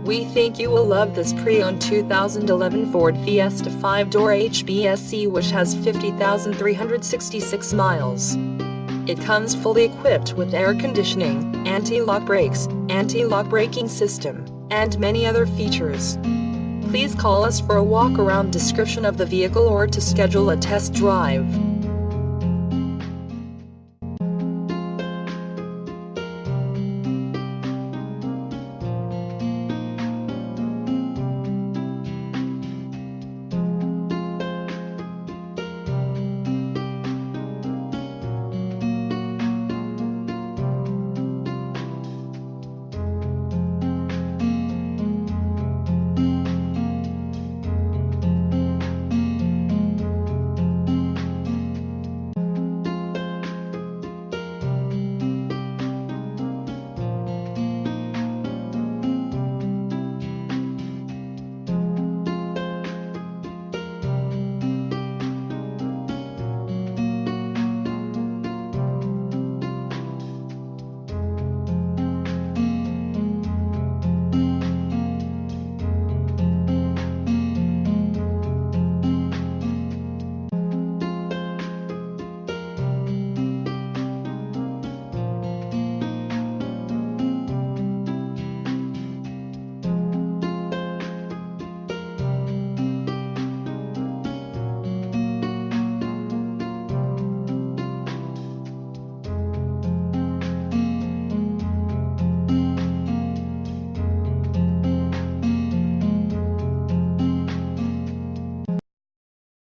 We think you will love this pre-owned 2011 Ford Fiesta 5-door HBSE, which has 50,366 miles. It comes fully equipped with air conditioning, anti-lock brakes, anti-lock braking system, and many other features. Please call us for a walk-around description of the vehicle or to schedule a test drive.